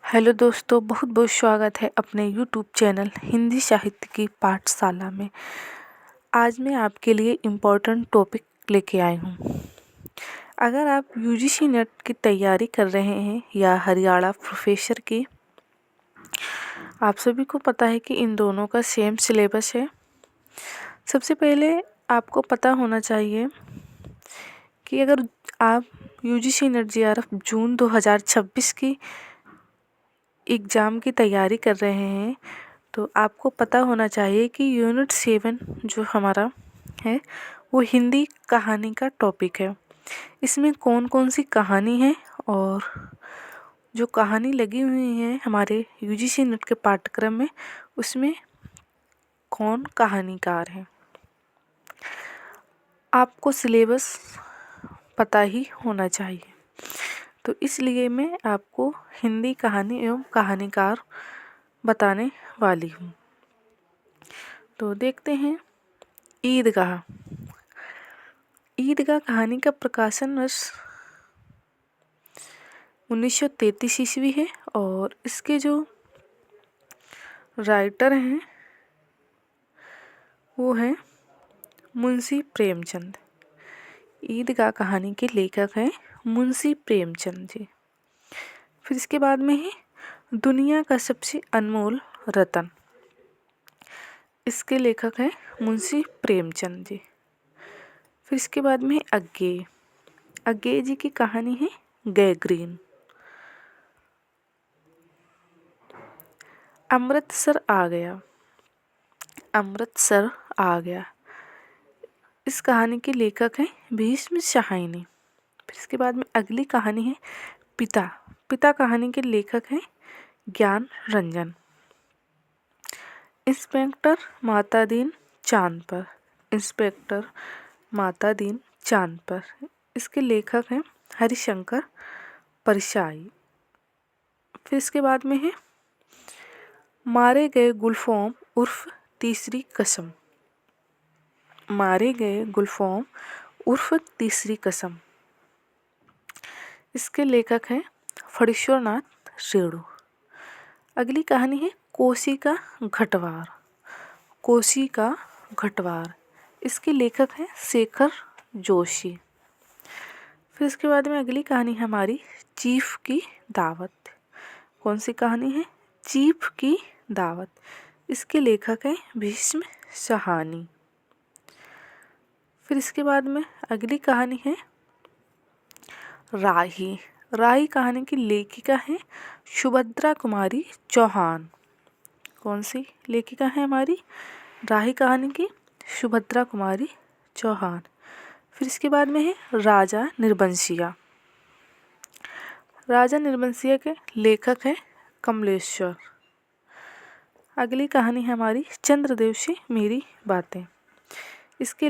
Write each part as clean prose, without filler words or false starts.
Hello दोस्तों, बहुत बहुत स्वागत है अपने यूट्यूब चैनल हिंदी साहित्य की पाठशाला में। आज मैं आपके लिए इम्पोर्टेंट टॉपिक लेके आई हूँ। अगर आप यूजीसी नेट की तैयारी कर रहे हैं या हरियाणा प्रोफेसर की, आप सभी को पता है कि इन दोनों का सेम सिलेबस है। सबसे पहले आपको पता होना चाहिए कि अगर आप यूजीसी नेट जेआरएफ जून 2026 की एग्ज़ाम की तैयारी कर रहे हैं तो आपको पता होना चाहिए कि यूनिट 7 जो हमारा है वो हिंदी कहानी का टॉपिक है। इसमें कौन कौन सी कहानी है और जो कहानी लगी हुई है हमारे यूजीसी नेट के पाठ्यक्रम में उसमें कौन कहानीकार है, आपको सिलेबस पता ही होना चाहिए। तो इसलिए मैं आपको हिंदी कहानी एवं कहानीकार बताने वाली हूँ। तो देखते हैं ईदगाह। ईदगाह कहानी का प्रकाशन वर्ष 1933 ईस्वी है और इसके जो राइटर हैं वो हैं मुंशी प्रेमचंद। ईदगाह कहानी के लेखक हैं मुंशी प्रेमचंद जी। फिर इसके बाद में है दुनिया का सबसे अनमोल रतन। इसके लेखक हैं मुंशी प्रेमचंद जी। फिर इसके बाद में अज्ञेय। अज्ञेय जी की कहानी है गैग्रीन। अमृतसर आ गया। अमृतसर आ गया, इस कहानी के लेखक हैं भीष्म शाहिनी। फिर इसके बाद में अगली कहानी है पिता। पिता कहानी के लेखक हैं ज्ञान रंजन। इंस्पेक्टर मातादीन चांद पर। इंस्पेक्टर मातादीन चांद पर, इसके लेखक हैं हरिशंकर परशाई। फिर इसके बाद में है मारे गए गुलफाम उर्फ तीसरी कसम। मारे गए गुलफाम उर्फ तीसरी कसम, इसके लेखक हैं फणीश्वरनाथ रेणु। अगली कहानी है कोसी का घटवार। कोसी का घटवार, इसके लेखक हैं शेखर जोशी। फिर इसके बाद में अगली कहानी है हमारी चीफ की दावत। कौन सी कहानी है? चीफ की दावत, इसके लेखक हैं भीष्म शाहानी। फिर इसके बाद में अगली कहानी है राही। राही कहानी की लेखिका है सुभद्रा कुमारी चौहान। कौन सी लेखिका है हमारी राही कहानी की? सुभद्रा कुमारी चौहान। फिर इसके बाद में है राजा निर्बंसिया। राजा निर्बंसिया के लेखक हैं कमलेश्वर। अगली कहानी है हमारी चंद्रदेव से मेरी बातें। इसके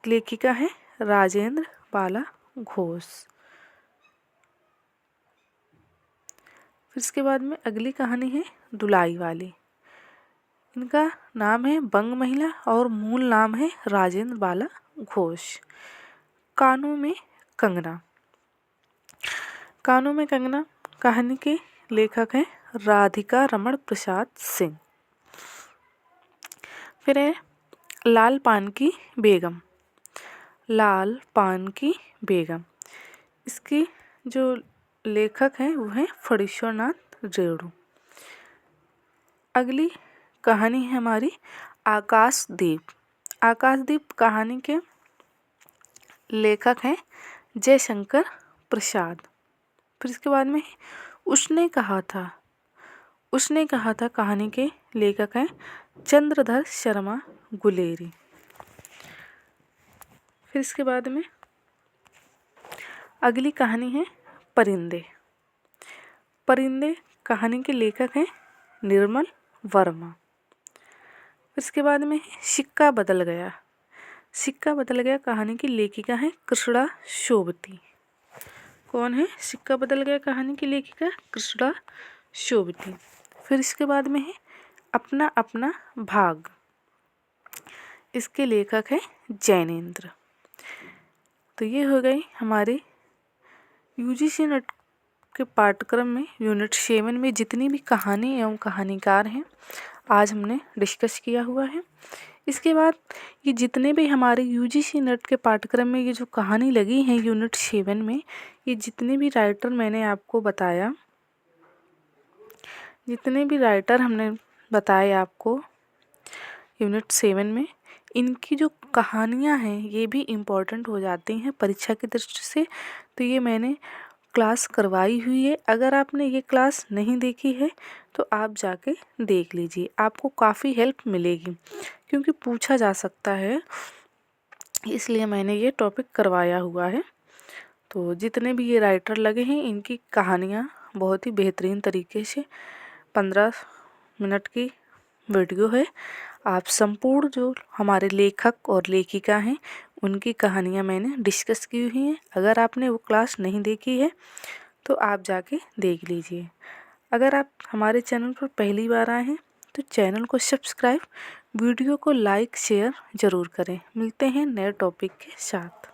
लेखिका है राजेंद्र बाला घोष। फिर इसके बाद में अगली कहानी है दुलाई वाली। इनका नाम है बंग महिला और मूल नाम है राजेंद्र बाला घोष। कानों में कंगना। कानों में कंगना कहानी के लेखक हैं राधिका रमण प्रसाद सिंह। फिर है लाल पान की बेगम। लाल पान की बेगम, इसकी जो लेखक हैं वो हैं फणीश्वरनाथ रेणु। अगली कहानी है हमारी आकाशदीप। आकाशदीप कहानी के लेखक हैं जयशंकर प्रसाद। फिर इसके बाद में उसने कहा था। उसने कहा था कहानी के लेखक हैं चंद्रधर शर्मा गुलेरी। फिर इसके बाद में अगली कहानी है परिंदे। परिंदे कहानी के लेखक हैं निर्मल वर्मा। फिर इसके बाद में सिक्का बदल गया। सिक्का बदल गया कहानी की लेखिका है कृष्णा शोभती। कौन है सिक्का बदल गया कहानी की लेखिका? कृष्णा शोभती। फिर इसके बाद में है अपना अपना भाग। इसके लेखक है जैनेन्द्र। तो ये हो गई हमारे यूजीसी नेट के पाठ्यक्रम में यूनिट 7 में जितनी भी कहानी एवं कहानीकार हैं आज हमने डिस्कस किया हुआ है। इसके बाद ये जितने भी हमारे यूजीसी नेट के पाठ्यक्रम में ये जो कहानी लगी हैं यूनिट 7 में, ये जितने भी राइटर मैंने आपको बताया, जितने भी राइटर हमने बताए आपको यूनिट 7 में, इनकी जो कहानियाँ हैं ये भी इम्पोर्टेंट हो जाती हैं परीक्षा की दृष्टि से। तो ये मैंने क्लास करवाई हुई है। अगर आपने ये क्लास नहीं देखी है तो आप जाके देख लीजिए, आपको काफ़ी हेल्प मिलेगी क्योंकि पूछा जा सकता है, इसलिए मैंने ये टॉपिक करवाया हुआ है। तो जितने भी ये राइटर लगे हैं इनकी कहानियाँ बहुत ही बेहतरीन तरीके से 15 मिनट की वीडियो है। आप संपूर्ण जो हमारे लेखक और लेखिका हैं उनकी कहानियाँ मैंने डिस्कस की हुई हैं। अगर आपने वो क्लास नहीं देखी है तो आप जाके देख लीजिए। अगर आप हमारे चैनल पर पहली बार आए हैं तो चैनल को सब्सक्राइब, वीडियो को लाइक शेयर ज़रूर करें। मिलते हैं नए टॉपिक के साथ।